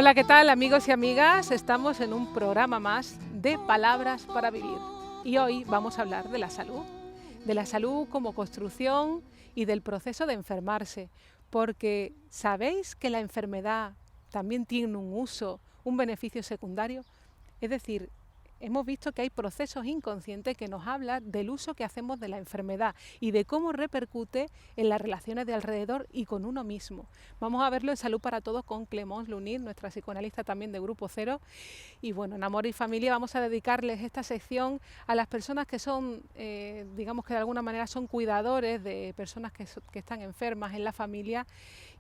Hola, ¿qué tal amigos y amigas? Estamos en un programa más de Palabras para Vivir y hoy vamos a hablar de la salud como construcción y del proceso de enfermarse, porque ¿sabéis que la enfermedad también tiene un uso, un beneficio secundario? Es decir, hemos visto que hay procesos inconscientes que nos hablan del uso que hacemos de la enfermedad y de cómo repercute en las relaciones de alrededor y con uno mismo. Vamos a verlo en Salud para Todos con Clemence Lunir, nuestra psicoanalista también de Grupo Cero. Y bueno, en Amor y Familia vamos a dedicarles esta sección a las personas que son, digamos que de alguna manera son cuidadores de personas que están enfermas en la familia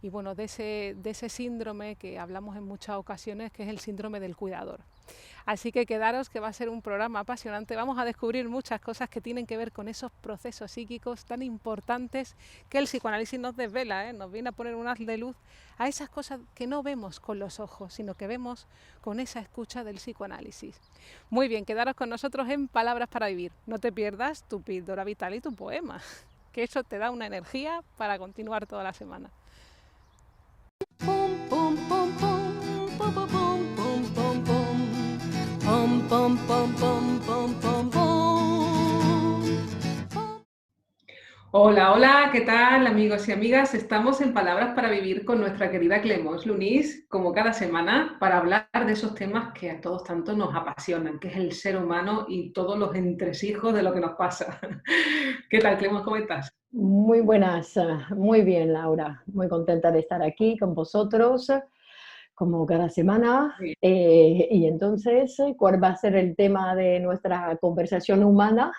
y bueno, de ese síndrome que hablamos en muchas ocasiones, que es el síndrome del cuidador. Así que quedaros, que va a ser un programa apasionante. Vamos a descubrir muchas cosas que tienen que ver con esos procesos psíquicos tan importantes que el psicoanálisis nos desvela, nos viene a poner un haz de luz a esas cosas que no vemos con los ojos, sino que vemos con esa escucha del psicoanálisis. Muy bien, quedaros con nosotros en Palabras para Vivir. No te pierdas tu píldora vital y tu poema, que eso te da una energía para continuar toda la semana. Pum, pum, pum, pum, pum, pum, pum, pum, pum. Pum, pum, pum, pum, pum, pum, pum. Hola, hola, ¿qué tal amigos y amigas? Estamos en Palabras para Vivir con nuestra querida Clemence Lunir, como cada semana, para hablar de esos temas que a todos tanto nos apasionan, que es el ser humano y todos los entresijos de lo que nos pasa. ¿Qué tal, Clemence? ¿Cómo estás? Muy buenas, muy bien, Laura. Muy contenta de estar aquí con vosotros, como cada semana. Bien. Y entonces, ¿cuál va a ser el tema de nuestra conversación humana?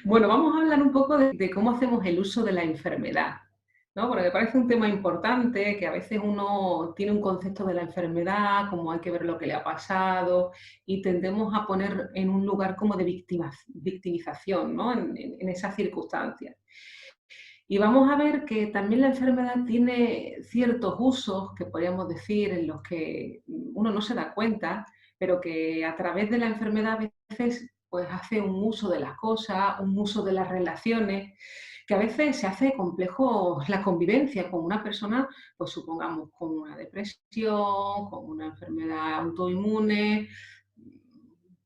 Bueno, vamos a hablar un poco de cómo hacemos el uso de la enfermedad, ¿no? Porque me parece un tema importante, que a veces uno tiene un concepto de la enfermedad, como hay que ver lo que le ha pasado, y tendemos a poner en un lugar como de victimización, ¿no? En esas circunstancias. Y vamos a ver que también la enfermedad tiene ciertos usos, que podríamos decir, en los que uno no se da cuenta, pero que a través de la enfermedad a veces pues hace un uso de las cosas, un uso de las relaciones, que a veces se hace complejo la convivencia con una persona, pues supongamos con una depresión, con una enfermedad autoinmune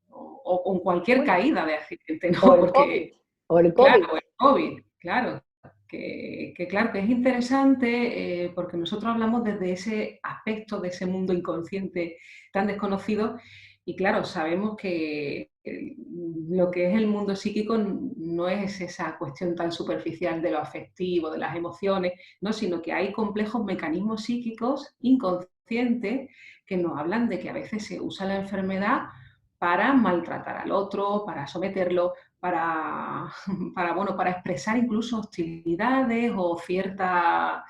o con cualquier Bueno, caída de accidente, o ¿no? el COVID, Porque, o el COVID. claro, el COVID, claro, que claro, que es interesante porque nosotros hablamos desde ese aspecto de ese mundo inconsciente tan desconocido y claro, sabemos que lo que es el mundo psíquico no es esa cuestión tan superficial de lo afectivo, de las emociones, ¿no? Sino que hay complejos mecanismos psíquicos inconscientes que nos hablan de que a veces se usa la enfermedad para maltratar al otro, para someterlo, para, bueno, para expresar incluso hostilidades o ciertos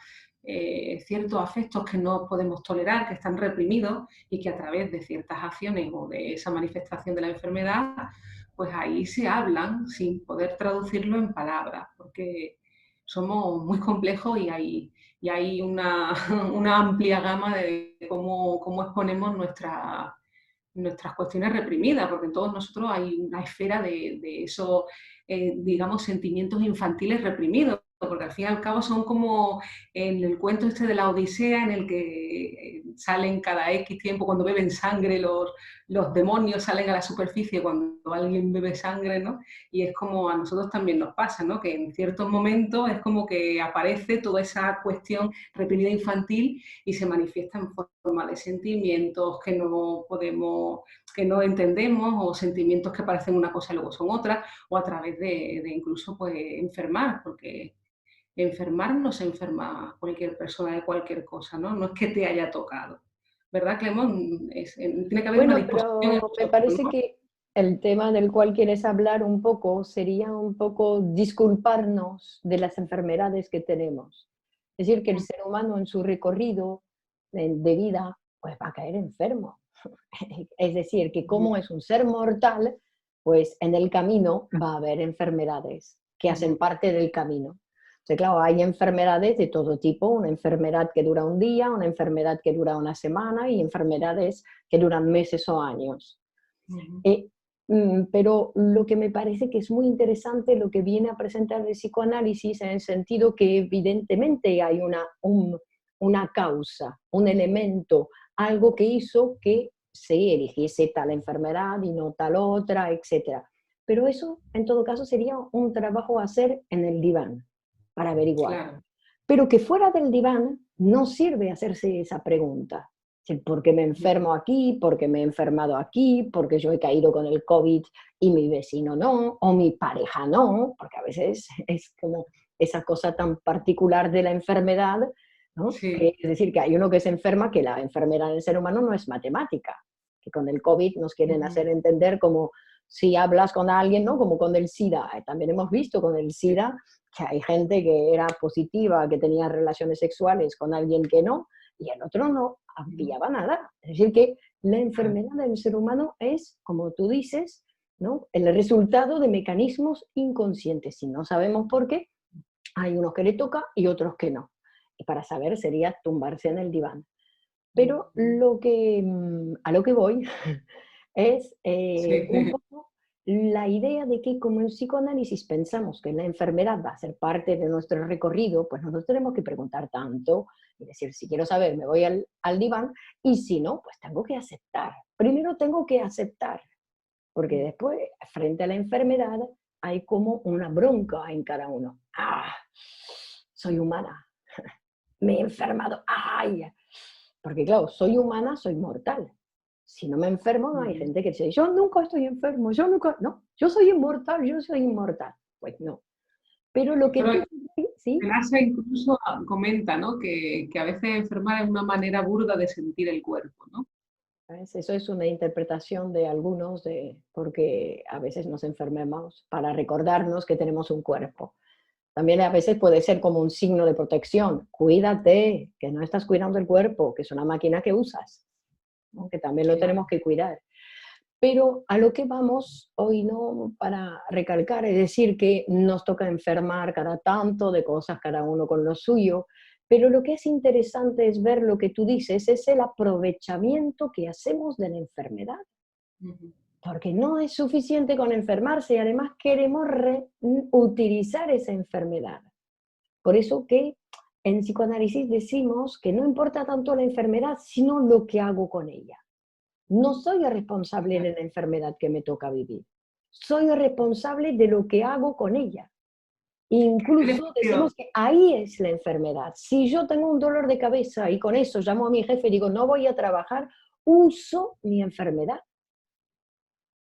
afectos que no podemos tolerar, que están reprimidos y que a través de ciertas acciones o de esa manifestación de la enfermedad, pues ahí se hablan sin poder traducirlo en palabras, porque somos muy complejos y hay una amplia gama de cómo exponemos nuestras cuestiones reprimidas, porque en todos nosotros hay una esfera de esos, digamos, sentimientos infantiles reprimidos, porque al fin y al cabo son como en el cuento este de la Odisea, en el que salen cada X tiempo, cuando beben sangre, los demonios salen a la superficie cuando alguien bebe sangre, ¿no? Y es como a nosotros también nos pasa, ¿no? Que en ciertos momentos es como que aparece toda esa cuestión reprimida infantil y se manifiesta en forma de sentimientos que no podemos, que no entendemos, o sentimientos que parecen una cosa y luego son otra, o a través de incluso pues enfermar, porque enfermar no se enferma cualquier persona de cualquier cosa, ¿no? No es que te haya tocado. ¿Verdad, Clemón? Tiene que haber una Bueno, disposición en pero me nosotros, parece ¿no? que el tema del cual quieres hablar un poco sería un poco disculparnos de las enfermedades que tenemos. Es decir, que el ser humano en su recorrido de vida pues va a caer enfermo. Es decir, que como es un ser mortal, pues en el camino va a haber enfermedades que hacen parte del camino. Entonces, claro, hay enfermedades de todo tipo, una enfermedad que dura un día, una enfermedad que dura una semana y enfermedades que duran meses o años. Eh, pero lo que me parece que es muy interesante lo que viene a presentar el psicoanálisis en el sentido que evidentemente hay una causa, un elemento, algo que hizo que se eligiese tal enfermedad y no tal otra, etcétera. Pero eso, en todo caso, sería un trabajo a hacer en el diván, para averiguar. Claro. Pero que fuera del diván no sirve hacerse esa pregunta. ¿Por qué me enfermo aquí? ¿Por qué me he enfermado aquí? ¿Por qué yo he caído con el COVID y mi vecino no? ¿O mi pareja no? Porque a veces es como esa cosa tan particular de la enfermedad, ¿no? Sí. Que, es decir, que hay uno que se enferma, que la enfermedad del ser humano no es matemática, que con el COVID nos quieren hacer entender como si hablas con alguien, ¿no? Como con el SIDA. También hemos visto con el SIDA que hay gente que era positiva, que tenía relaciones sexuales con alguien que no, y el otro no pillaba nada. Es decir, que la enfermedad del ser humano es, como tú dices, ¿no? El resultado de mecanismos inconscientes. Si no sabemos por qué, hay unos que le toca y otros que no. Y para saber sería tumbarse en el diván. Pero a lo que voy es un poco la idea de que como en psicoanálisis pensamos que la enfermedad va a ser parte de nuestro recorrido, pues no nos tenemos que preguntar tanto y decir, si quiero saber, me voy al diván, y si no, pues tengo que aceptar. Primero tengo que aceptar, porque después, frente a la enfermedad, hay como una bronca en cada uno. ¡Ah! Soy humana. Me he enfermado. ¡Ay! Porque claro, soy humana, soy mortal. Si no me enfermo, no hay gente que dice, yo nunca estoy enfermo, yo nunca, no, yo soy inmortal. Pues no. Pero lo que Pero tú, ¿sí? Asia incluso comenta, ¿no? Que a veces enfermar es una manera burda de sentir el cuerpo, ¿no? ¿Ves? Eso es una interpretación de algunos, porque a veces nos enfermamos para recordarnos que tenemos un cuerpo. También a veces puede ser como un signo de protección. Cuídate, que no estás cuidando el cuerpo, que es una máquina que usas, ¿no? Que también lo tenemos que cuidar. Pero a lo que vamos hoy, ¿no? Para recalcar, es decir, que nos toca enfermar cada tanto de cosas, cada uno con lo suyo, pero lo que es interesante es ver lo que tú dices, es el aprovechamiento que hacemos de la enfermedad. Porque no es suficiente con enfermarse y además queremos utilizar esa enfermedad. Por eso que en psicoanálisis decimos que no importa tanto la enfermedad, sino lo que hago con ella. No soy el responsable de la enfermedad que me toca vivir. Soy el responsable de lo que hago con ella. Incluso decimos que ahí es la enfermedad. Si yo tengo un dolor de cabeza y con eso llamo a mi jefe y digo, no voy a trabajar, uso mi enfermedad.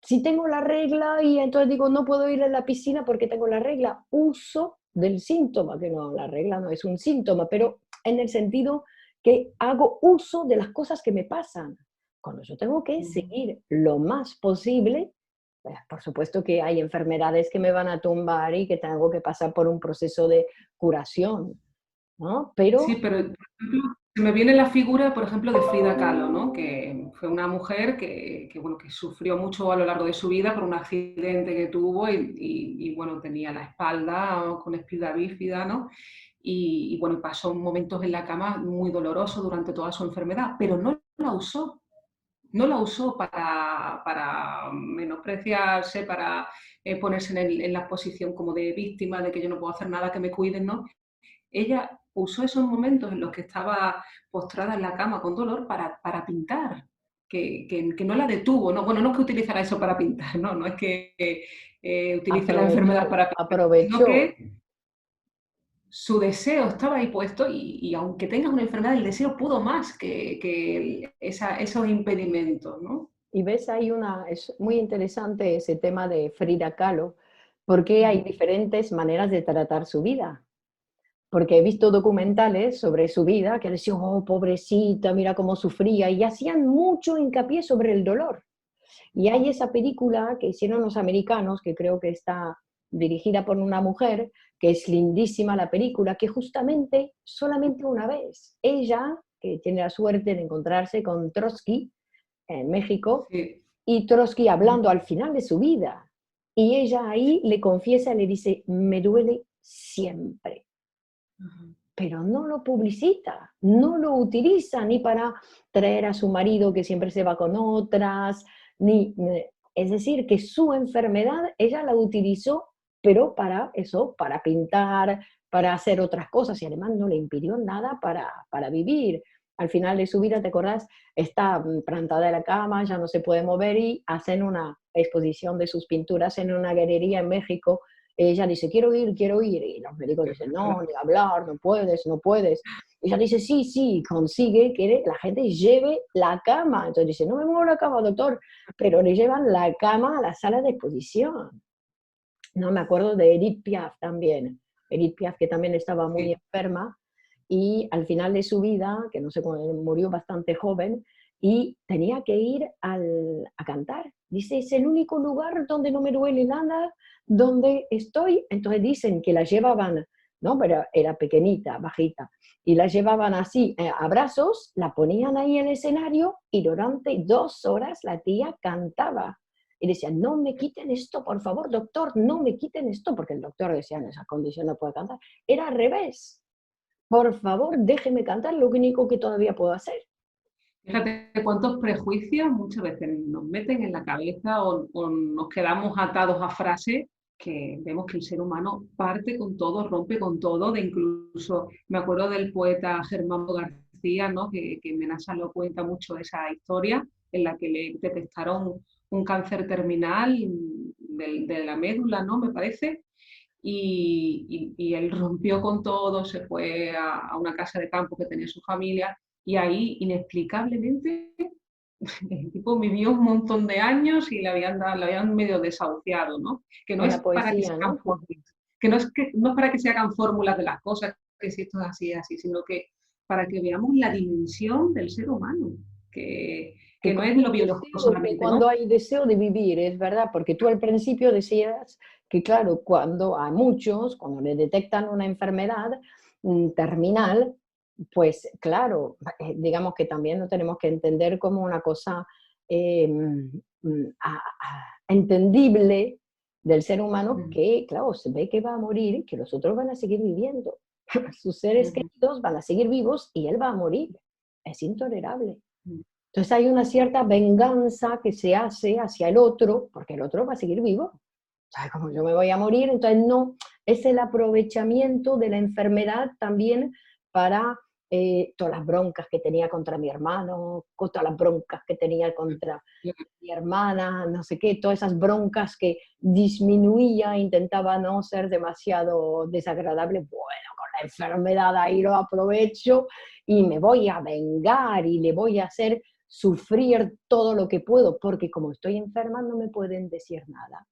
Si tengo la regla y entonces digo, no puedo ir a la piscina porque tengo la regla, uso del síntoma, que no, la regla no es un síntoma, pero en el sentido que hago uso de las cosas que me pasan. Cuando yo tengo que seguir lo más posible, pues por supuesto que hay enfermedades que me van a tumbar y que tengo que pasar por un proceso de curación, ¿no? Pero Sí, pero por ejemplo, se me viene la figura, por ejemplo, de Frida Kahlo, ¿no? Que fue una mujer bueno, que sufrió mucho a lo largo de su vida por un accidente que tuvo y bueno, tenía la espalda con espina bífida, ¿no? Y bueno, pasó momentos en la cama muy dolorosos durante toda su enfermedad, pero no la usó. No la usó para menospreciarse, para ponerse en la posición como de víctima, de que yo no puedo hacer nada, que me cuiden, ¿no? Ella usó esos momentos en los que estaba postrada en la cama con dolor para pintar, que no la detuvo, ¿no? Bueno, no es que utilizara eso para pintar, no es que utilice la enfermedad para pintar, sino aprovechó. que su deseo estaba ahí puesto y aunque tengas una enfermedad, el deseo pudo más que esos impedimentos, ¿no? Y ves, es muy interesante ese tema de Frida Kahlo, porque hay diferentes maneras de tratar su vida. Porque he visto documentales sobre su vida que decían, oh, pobrecita, mira cómo sufría, y hacían mucho hincapié sobre el dolor. Y hay esa película que hicieron los americanos, que creo que está dirigida por una mujer, que es lindísima la película, que justamente solamente una vez, ella, que tiene la suerte de encontrarse con Trotsky en México, Sí. y Trotsky hablando al final de su vida, y ella ahí le confiesa, le dice, me duele siempre. Pero no lo publicita, no lo utiliza ni para traer a su marido que siempre se va con otras, es decir, que su enfermedad ella la utilizó pero para eso, para pintar, para hacer otras cosas, y además no le impidió nada para vivir. Al final de su vida, ¿te acordás? Está plantada en la cama, ya no se puede mover y hacen una exposición de sus pinturas en una galería en México. Ella dice, quiero ir, y los médicos dicen, no, ni hablar, no puedes, no puedes. Y ella dice, sí, sí, consigue que la gente lleve la cama. Entonces dice, no me muevo la cama, doctor, pero le llevan la cama a la sala de exposición. No, me acuerdo de Edith Piaf también. Edith Piaf, que también estaba muy Sí. enferma, y al final de su vida, que no sé cómo, murió bastante joven, y tenía que ir a cantar. Dice, es el único lugar donde no me duele nada, donde estoy. Entonces dicen que la llevaban, ¿no? Pero era pequeñita, bajita, y la llevaban así, a brazos, la ponían ahí en el escenario, y durante 2 horas la tía cantaba. Y decía, no me quiten esto, por favor, doctor, no me quiten esto, porque el doctor decía, en esa condición no puede cantar. Era al revés. Por favor, déjeme cantar, lo único que todavía puedo hacer. Fíjate cuántos prejuicios muchas veces nos meten en la cabeza o nos quedamos atados a frases que vemos que el ser humano parte con todo, rompe con todo, de incluso, me acuerdo del poeta Germán García, ¿no? que Menasa lo cuenta mucho esa historia, en la que le detectaron un cáncer terminal de la médula, ¿no? Me parece, y él rompió con todo, se fue a una casa de campo que tenía su familia, y ahí inexplicablemente el tipo vivió un montón de años y le habían medio desahuciado, ¿no? Que no Con es la para que se poesía, hagan ¿no? fórmulas, que no es para que se hagan fórmulas de las cosas, que si esto es así, es así, sino que para que veamos la dimensión del ser humano, que no es lo biológico Que solamente, cuando ¿no? hay deseo de vivir, es verdad, porque tú al principio decías que, claro, cuando a muchos, cuando le detectan una enfermedad terminal, pues claro, digamos que también lo tenemos que entender como una cosa entendible del ser humano, Mm, que, claro, se ve que va a morir, que los otros van a seguir viviendo, sus seres mm, queridos van a seguir vivos y él va a morir. Es intolerable. mm. Entonces hay una cierta venganza que se hace hacia el otro, porque el otro va a seguir vivo. O sea, como yo me voy a morir, entonces no, es el aprovechamiento de la enfermedad también para todas las broncas que tenía contra mi hermano, todas las broncas que tenía contra mi hermana, no sé qué, todas esas broncas que disminuía, intentaba no ser demasiado desagradable. Bueno, con la enfermedad ahí lo aprovecho y me voy a vengar y le voy a hacer sufrir todo lo que puedo, porque como estoy enferma no me pueden decir nada.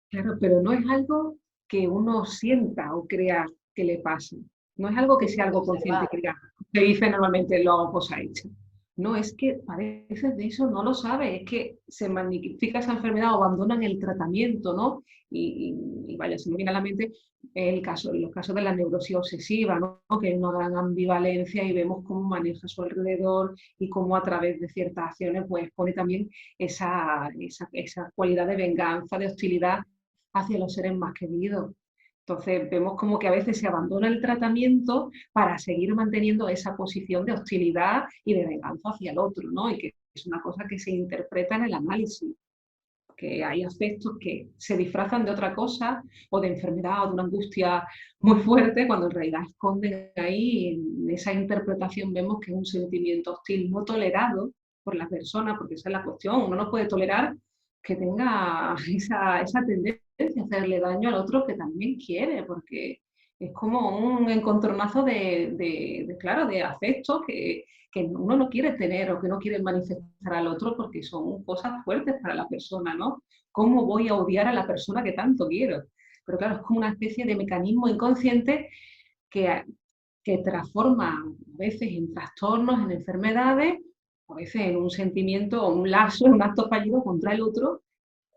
Claro, pero no es algo que uno sienta o crea que le pasa. No es algo que Tienes sea que algo consciente observar. que diga, se dice normalmente lo cosa hecha. No, es que a veces de eso no lo sabe, es que se magnifica esa enfermedad o abandonan el tratamiento, ¿no? Y vaya, se me viene a la mente los casos de la neurosis obsesiva, ¿no? Que hay una gran ambivalencia y vemos cómo maneja a su alrededor y cómo a través de ciertas acciones pues pone también esa cualidad de venganza, de hostilidad hacia los seres más queridos. Entonces vemos como que a veces se abandona el tratamiento para seguir manteniendo esa posición de hostilidad y de venganza hacia el otro, ¿no? Y que es una cosa que se interpreta en el análisis, que hay aspectos que se disfrazan de otra cosa o de enfermedad o de una angustia muy fuerte cuando en realidad esconden ahí, en esa interpretación vemos que es un sentimiento hostil no tolerado por la persona, porque esa es la cuestión, uno no puede tolerar que tenga esa tendencia a hacerle daño al otro que también quiere, porque es como un encontronazo claro, de afectos que uno no quiere tener o que no quiere manifestar al otro porque son cosas fuertes para la persona, ¿no? ¿Cómo voy a odiar a la persona que tanto quiero? Pero claro, es como una especie de mecanismo inconsciente que, que transforma a veces en trastornos, en enfermedades, a veces en un sentimiento o un lazo, un acto fallido contra el otro,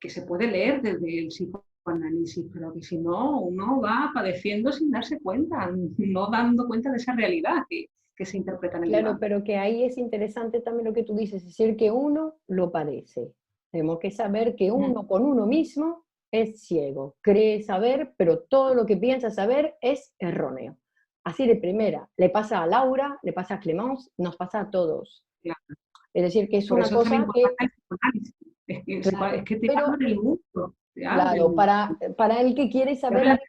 que se puede leer desde el psicoanálisis, pero que si no, uno va padeciendo sin darse cuenta, no dando cuenta de esa realidad que se interpreta en el Claro, diván. pero que ahí es interesante también lo que tú dices, es decir, que uno lo padece. Tenemos que saber que uno con uno mismo es ciego, cree saber, pero todo lo que piensa saber es erróneo. Así de primera, le pasa a Laura, le pasa a Clemence, nos pasa a todos. Claro. Es decir, que es Por una eso es también cosa que, importante el psicoanálisis. Es claro, que te pero abre el mundo. ¿ya? Claro, para el que quiere saber la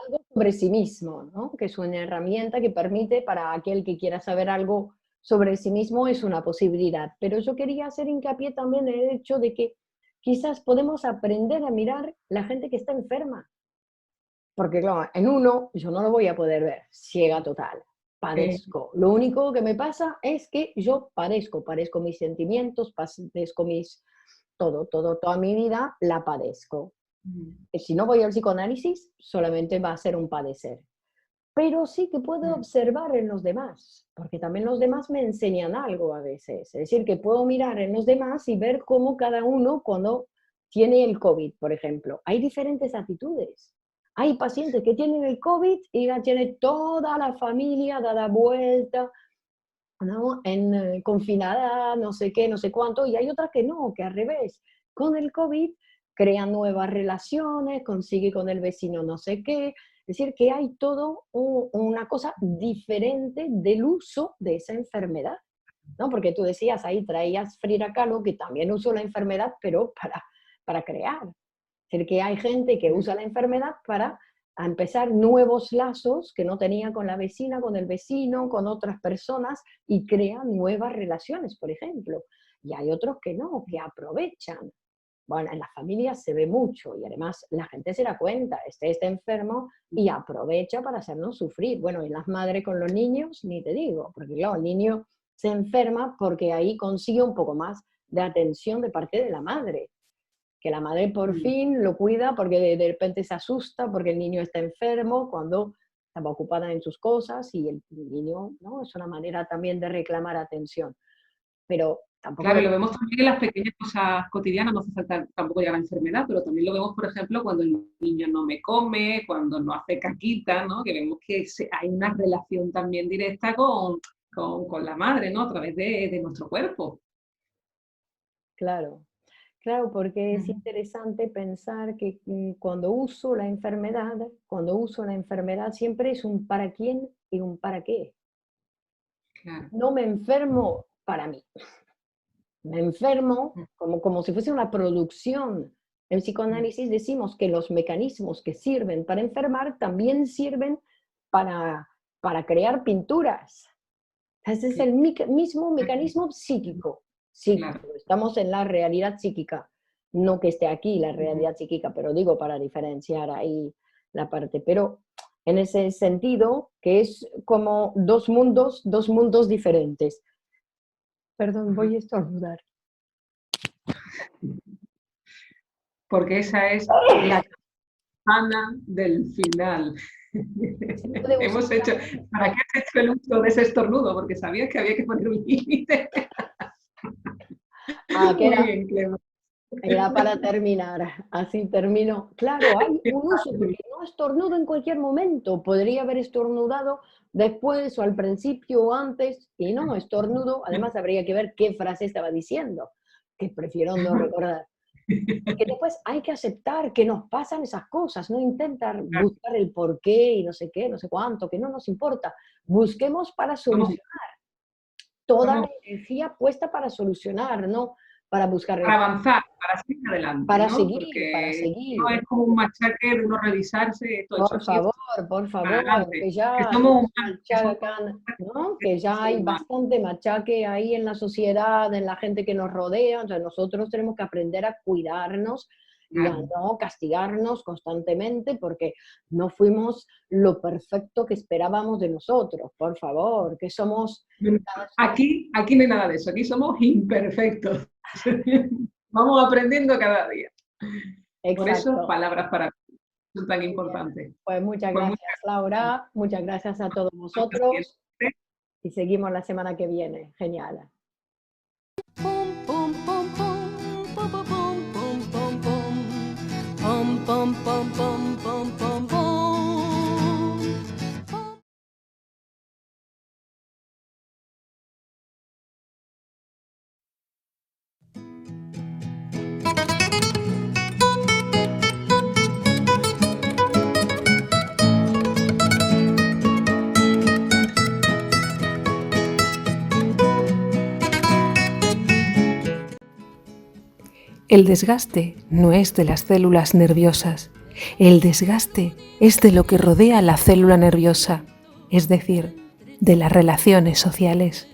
algo sobre sí mismo, ¿no? Que es una herramienta que permite para aquel que quiera saber algo sobre sí mismo, es una posibilidad. Pero yo quería hacer hincapié también en el hecho de que quizás podemos aprender a mirar la gente que está enferma. Porque claro, en uno yo no lo voy a poder ver, ciega total, padezco. Lo único que me pasa es que yo padezco mis sentimientos, padezco toda mi vida la padezco. Si no voy al psicoanálisis, solamente va a ser un padecer. Pero sí que puedo observar en los demás, porque también los demás me enseñan algo a veces. Es decir, que puedo mirar en los demás y ver cómo cada uno, cuando tiene el COVID, por ejemplo, hay diferentes actitudes. Hay pacientes que tienen el COVID y ya tiene toda la familia dada vuelta, ¿no? Confinada, no sé qué, no sé cuánto, y hay otras que no, que al revés, con el COVID crean nuevas relaciones, consigue con el vecino no sé qué, es decir, que hay todo una cosa diferente del uso de esa enfermedad, ¿no? Porque tú decías, ahí traías Frida Kahlo, que también usó la enfermedad, pero para crear. Es decir, que hay gente que usa la enfermedad para empezar nuevos lazos que no tenía con la vecina, con el vecino, con otras personas, y crean nuevas relaciones, por ejemplo. Y hay otros que no, que aprovechan. Bueno, en las familias se ve mucho y además la gente se da cuenta, este está enfermo y aprovecha para hacernos sufrir. Bueno, y las madres con los niños, ni te digo, porque claro, el niño se enferma porque ahí consigue un poco más de atención de parte de la madre. Que la madre por fin lo cuida porque de repente se asusta porque el niño está enfermo cuando estaba ocupada en sus cosas y el niño, ¿no? Es una manera también de reclamar atención. Pero tampoco... Claro, lo vemos también en las pequeñas cosas cotidianas, no hace falta tampoco llegar a la enfermedad, pero también lo vemos, por ejemplo, cuando el niño no me come, cuando no hace caquita, ¿no? Que vemos que hay una relación también directa con la madre, ¿no? A través de nuestro cuerpo. Claro, claro, porque es interesante pensar que cuando uso la enfermedad, siempre es un para quién y un para qué. Claro. No me enfermo para mí. Me enfermo como si fuese una producción. En psicoanálisis decimos que los mecanismos que sirven para enfermar también sirven para crear pinturas. Ese es el mismo mecanismo psíquico. Claro. Estamos en la realidad psíquica. No que esté aquí la realidad psíquica, pero digo para diferenciar ahí la parte. Pero en ese sentido, que es como dos mundos diferentes. Perdón, voy a estornudar. Porque esa es la campana del final. Hemos hecho, ¿para qué has hecho el uso de ese estornudo? Porque sabías que había que poner un límite. Era para terminar, así termino. Claro, hay un uso, porque no estornudo en cualquier momento. Podría haber estornudado después o al principio o antes, y no, estornudo. Además, habría que ver qué frase estaba diciendo, que prefiero no recordar. Que después hay que aceptar que nos pasan esas cosas, no intentar buscar el por qué y no sé qué, no sé cuánto, que no nos importa. Busquemos para solucionar. Toda la energía puesta para solucionar, no para buscar... Para avanzar, para seguir adelante. Para ¿no? seguir, porque para seguir. No es como un machaque de uno revisarse. Todo por favor, que ya, ¿no? Que ya hay bastante machaque ahí en la sociedad, en la gente que nos rodea. O sea, nosotros tenemos que aprender a cuidarnos y a no castigarnos constantemente porque no fuimos lo perfecto que esperábamos de nosotros. Por favor, que somos... Aquí no hay nada de eso, aquí somos imperfectos. Vamos aprendiendo cada día. Exacto. Por eso, palabras para mí son tan importantes. Pues muchas gracias, Laura. Muchas gracias a todos vosotros. Y seguimos la semana que viene. Genial. El desgaste no es de las células nerviosas, el desgaste es de lo que rodea a la célula nerviosa, es decir, de las relaciones sociales.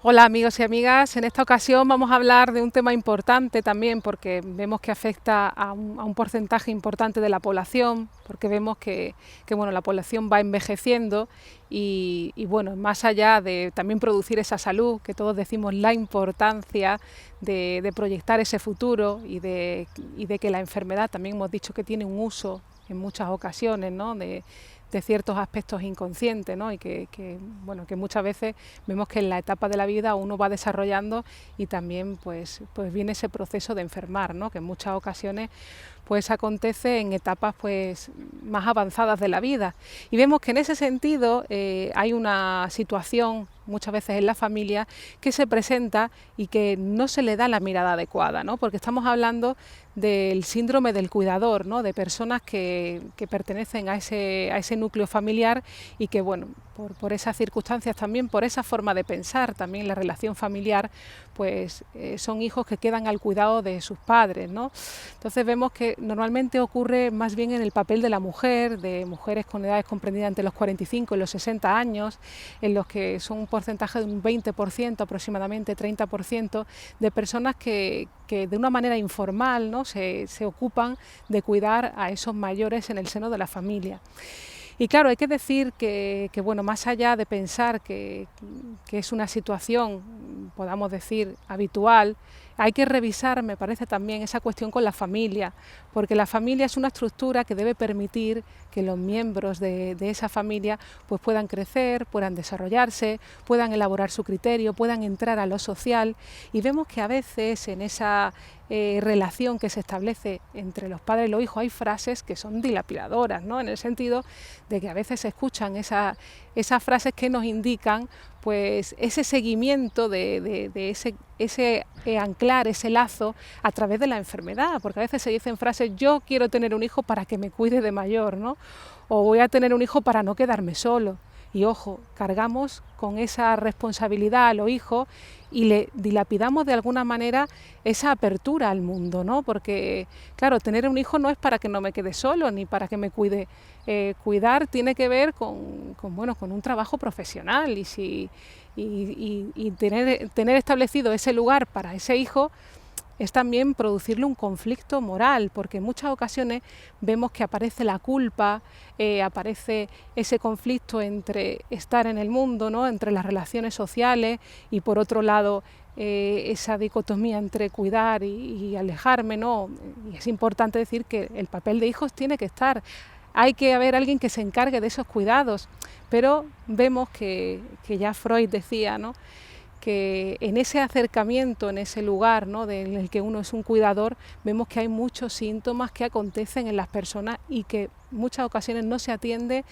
Hola amigos y amigas, en esta ocasión vamos a hablar de un tema importante también porque vemos que afecta a un porcentaje importante de la población, porque vemos que bueno, la población va envejeciendo y bueno, más allá de también producir esa salud, que todos decimos la importancia de proyectar ese futuro y de que la enfermedad también hemos dicho que tiene un uso en muchas ocasiones, ¿no? de ciertos aspectos inconscientes, ¿no? Y bueno, que muchas veces vemos que en la etapa de la vida uno va desarrollando y también pues viene ese proceso de enfermar, ¿no? Que en muchas ocasiones pues acontece en etapas pues más avanzadas de la vida. Y vemos que en ese sentido hay una situación muchas veces en la familia que se presenta y que no se le da la mirada adecuada, ¿no? Porque estamos hablando del síndrome del cuidador, ¿no? De personas que pertenecen a ese núcleo familiar y que, bueno, por esas circunstancias también, por esa forma de pensar, también la relación familiar, pues son hijos que quedan al cuidado de sus padres, ¿no? Entonces vemos que normalmente ocurre más bien en el papel de la mujer, de mujeres con edades comprendidas entre los 45 y los 60 años, en los que son un porcentaje de un 20%, aproximadamente 30%, de personas que de una manera informal, ¿no? se ocupan de cuidar a esos mayores en el seno de la familia. Y claro, hay que decir que bueno, más allá de pensar que es una situación, podamos decir, habitual, hay que revisar, me parece también, esa cuestión con la familia, porque la familia es una estructura que debe permitir que los miembros de esa familia pues puedan crecer, puedan desarrollarse, puedan elaborar su criterio, puedan entrar a lo social, y vemos que a veces en esa relación que se establece entre los padres y los hijos hay frases que son dilapidadoras, ¿no? En el sentido de que a veces se escuchan esas frases que nos indican pues ese seguimiento de ese anclar, ese lazo a través de la enfermedad, porque a veces se dicen frases: yo quiero tener un hijo para que me cuide de mayor, ¿no? O voy a tener un hijo para no quedarme solo. Y ojo, cargamos con esa responsabilidad a los hijos y le dilapidamos de alguna manera esa apertura al mundo, ¿no? Porque, claro, tener un hijo no es para que no me quede solo ni para que me cuide. Cuidar tiene que ver con un trabajo profesional y tener establecido ese lugar para ese hijo es también producirle un conflicto moral, porque en muchas ocasiones vemos que aparece la culpa, aparece ese conflicto entre estar en el mundo, ¿no? Entre las relaciones sociales y por otro lado esa dicotomía entre cuidar y alejarme, ¿no? Y es importante decir que el papel de hijos tiene que estar. Hay que haber alguien que se encargue de esos cuidados, pero vemos que ya Freud decía, ¿no?, que en ese acercamiento, en ese lugar, ¿no?, en el que uno es un cuidador, vemos que hay muchos síntomas que acontecen en las personas y que en muchas ocasiones no se atiende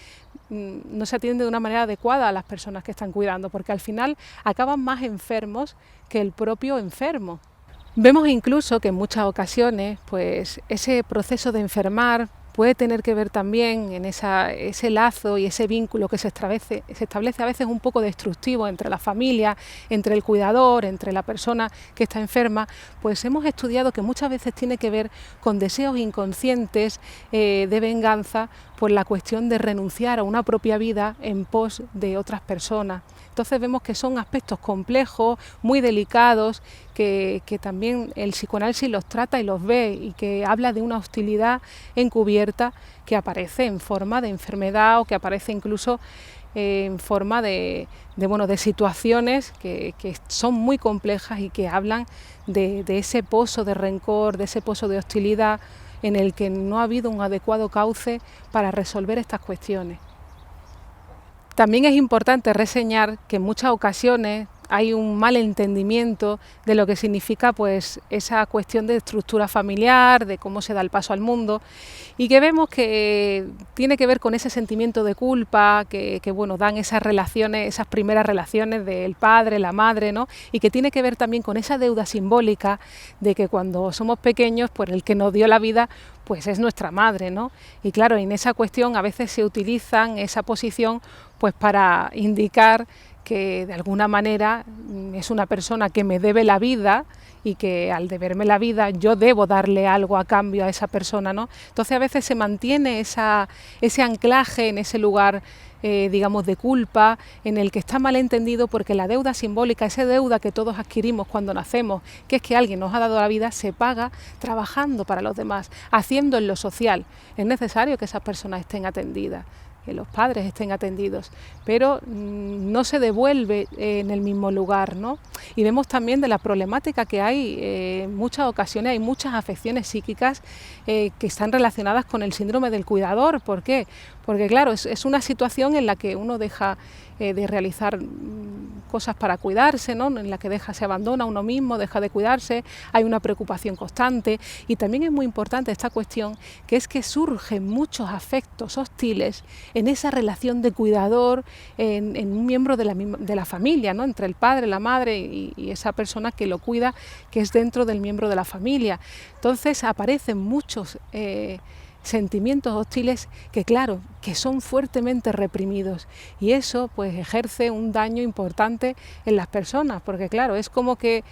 de una manera adecuada a las personas que están cuidando, porque al final acaban más enfermos que el propio enfermo. Vemos incluso que en muchas ocasiones pues ese proceso de enfermar puede tener que ver también en ese lazo y ese vínculo que se establece a veces un poco destructivo entre la familia, entre el cuidador, entre la persona que está enferma. Pues hemos estudiado que muchas veces tiene que ver con deseos inconscientes de venganza por la cuestión de renunciar a una propia vida en pos de otras personas. Entonces vemos que son aspectos complejos, muy delicados, que también el psicoanálisis los trata y los ve, y que habla de una hostilidad encubierta que aparece en forma de enfermedad o que aparece incluso en forma de situaciones que son muy complejas y que hablan de ese pozo de rencor, de ese pozo de hostilidad en el que no ha habido un adecuado cauce para resolver estas cuestiones. También es importante reseñar que en muchas ocasiones hay un mal entendimiento de lo que significa pues esa cuestión de estructura familiar, de cómo se da el paso al mundo, y que vemos que tiene que ver con ese sentimiento de culpa que bueno, dan esas relaciones, esas primeras relaciones del padre, la madre, ¿no? Y que tiene que ver también con esa deuda simbólica de que cuando somos pequeños, pues el que nos dio la vida pues es nuestra madre, ¿no? Y claro, en esa cuestión a veces se utilizan esa posición pues para indicar que de alguna manera es una persona que me debe la vida y que al deberme la vida yo debo darle algo a cambio a esa persona, ¿no? Entonces a veces se mantiene ese anclaje en ese lugar, digamos, de culpa, en el que está mal entendido porque la deuda simbólica, esa deuda que todos adquirimos cuando nacemos, que es que alguien nos ha dado la vida, se paga trabajando para los demás, haciendo en lo social. Es necesario que esas personas estén atendidas, que los padres estén atendidos, pero no se devuelve en el mismo lugar, ¿no? Y vemos también de la problemática que hay, en muchas ocasiones hay muchas afecciones psíquicas que están relacionadas con el síndrome del cuidador. ¿Por qué? Porque claro, es una situación en la que uno deja de realizar cosas para cuidarse, ¿no? En la que se abandona a uno mismo, deja de cuidarse, hay una preocupación constante, y también es muy importante esta cuestión, que es que surgen muchos afectos hostiles en esa relación de cuidador, en un miembro de la familia, ¿no? Entre el padre, la madre y esa persona que lo cuida, que es dentro del miembro de la familia. Entonces aparecen muchos sentimientos hostiles que, claro, que son fuertemente reprimidos, y eso pues ejerce un daño importante en las personas, porque claro, es como que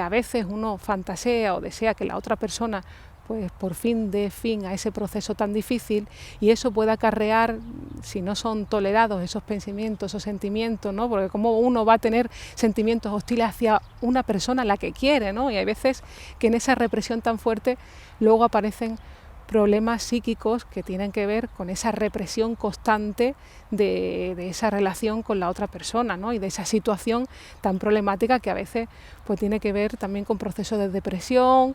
a veces uno fantasea o desea que la otra persona pues por fin dé fin a ese proceso tan difícil, y eso puede acarrear, si no son tolerados esos pensamientos o sentimientos, ¿no? Porque como uno va a tener sentimientos hostiles hacia una persona a la que quiere, ¿no? Y hay veces que en esa represión tan fuerte luego aparecen problemas psíquicos que tienen que ver con esa represión constante de esa relación con la otra persona, ¿no? Y de esa situación tan problemática que a veces pues tiene que ver también con procesos de depresión,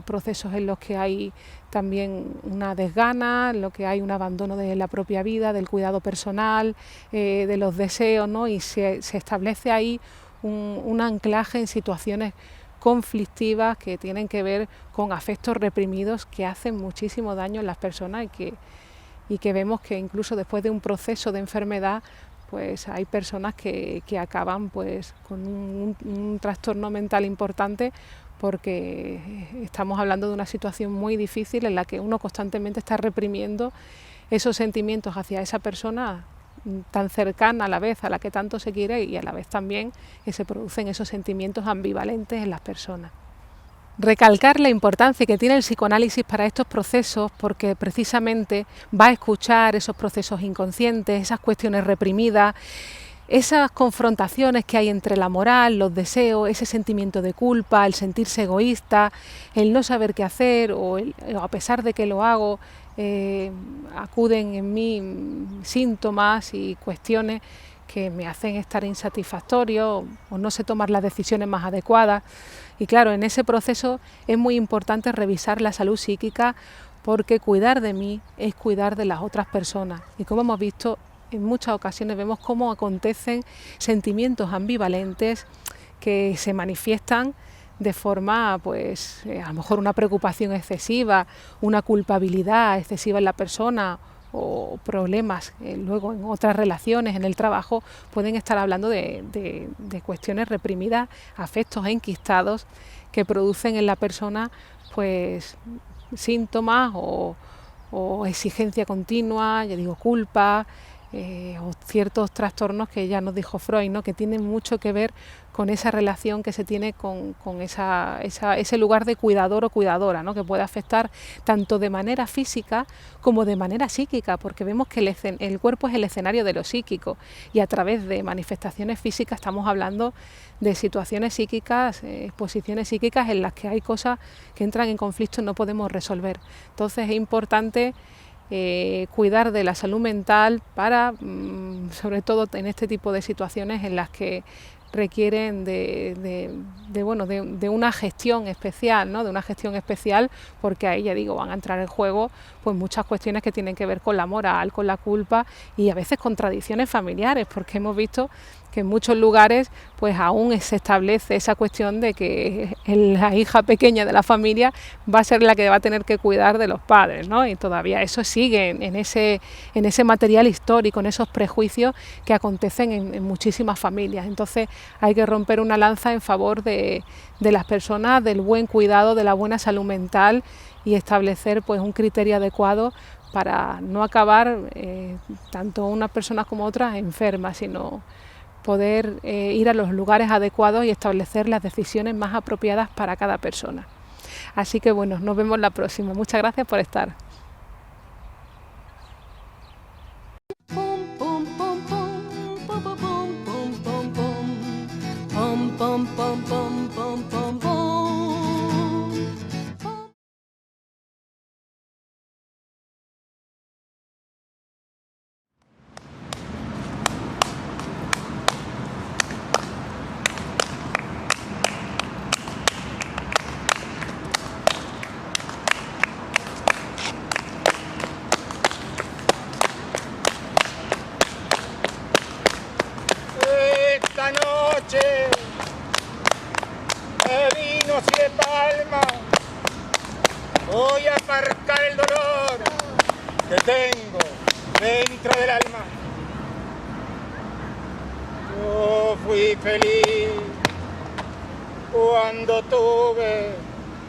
procesos en los que hay también una desgana, en los que hay un abandono de la propia vida, del cuidado personal, de los deseos, ¿no? Y se establece ahí un anclaje en situaciones conflictivas que tienen que ver con afectos reprimidos que hacen muchísimo daño en las personas, y que vemos que incluso después de un proceso de enfermedad pues hay personas que acaban pues con un trastorno mental importante, porque estamos hablando de una situación muy difícil en la que uno constantemente está reprimiendo esos sentimientos hacia esa persona tan cercana a la vez, a la que tanto se quiere, y a la vez también que se producen esos sentimientos ambivalentes en las personas. Recalcar la importancia que tiene el psicoanálisis para estos procesos, porque precisamente va a escuchar esos procesos inconscientes, esas cuestiones reprimidas, esas confrontaciones que hay entre la moral, los deseos, ese sentimiento de culpa, el sentirse egoísta, el no saber qué hacer, o a pesar de que lo hago, acuden en mí síntomas y cuestiones que me hacen estar insatisfactorio o no sé tomar las decisiones más adecuadas. Y claro, en ese proceso es muy importante revisar la salud psíquica, porque cuidar de mí es cuidar de las otras personas. Y como hemos visto, en muchas ocasiones vemos cómo acontecen sentimientos ambivalentes que se manifiestan de forma, pues, a lo mejor una preocupación excesiva, una culpabilidad excesiva en la persona, o problemas luego en otras relaciones, en el trabajo, pueden estar hablando de cuestiones reprimidas, afectos enquistados que producen en la persona pues síntomas o exigencia continua, ya digo, culpa, o ciertos trastornos que ya nos dijo Freud, ¿no? Que tienen mucho que ver con esa relación que se tiene con ese lugar de cuidador o cuidadora, ¿no? Que puede afectar tanto de manera física como de manera psíquica, porque vemos que el cuerpo es el escenario de lo psíquico, y a través de manifestaciones físicas estamos hablando de situaciones psíquicas, posiciones psíquicas en las que hay cosas que entran en conflicto y no podemos resolver. Entonces es importante cuidar de la salud mental para, sobre todo en este tipo de situaciones en las que requieren de una gestión especial, ¿no? De una gestión especial, porque ahí, ya digo, van a entrar en juego pues muchas cuestiones que tienen que ver con la moral, con la culpa y a veces con tradiciones familiares, porque hemos visto que en muchos lugares pues aún se establece esa cuestión de que la hija pequeña de la familia va a ser la que va a tener que cuidar de los padres, ¿no? Y todavía eso sigue en ese material histórico, en esos prejuicios que acontecen en muchísimas familias. Entonces hay que romper una lanza en favor de las personas, del buen cuidado, de la buena salud mental y establecer pues un criterio adecuado para no acabar tanto unas personas como otras enfermas, sino poder ir a los lugares adecuados y establecer las decisiones más apropiadas para cada persona. Así que bueno, nos vemos la próxima. Muchas gracias por estar. Esta noche de vinos y de palma voy a aparcar el dolor que tengo dentro del alma. Yo fui feliz cuando tuve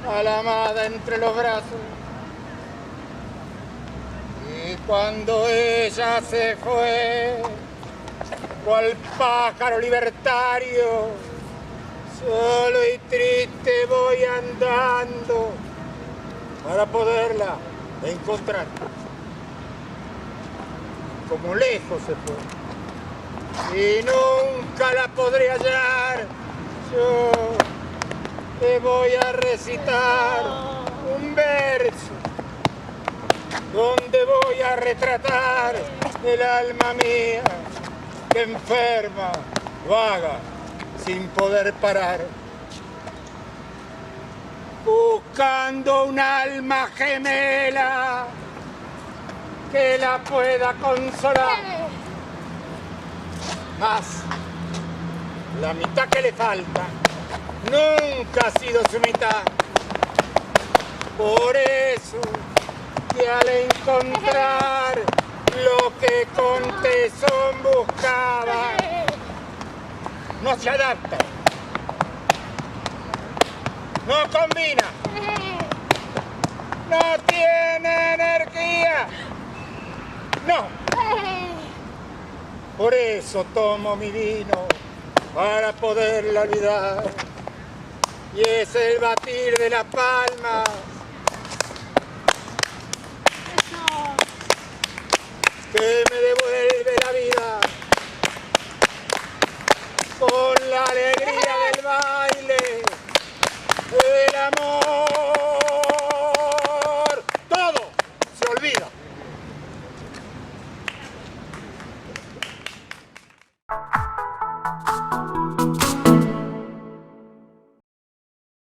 a la amada entre los brazos, y cuando ella se fue, cual pájaro libertario, solo y triste voy andando para poderla encontrar. Como lejos se fue y nunca la podré hallar, yo te voy a recitar un verso donde voy a retratar el alma mía que enferma, vaga, sin poder parar, buscando un alma gemela que la pueda consolar. Mas la mitad que le falta nunca ha sido su mitad. Por eso que al encontrar lo que con tesón buscaba, no se adapta, no combina, no tiene energía, no. Por eso tomo mi vino para poderla olvidar, y es el batir de la palma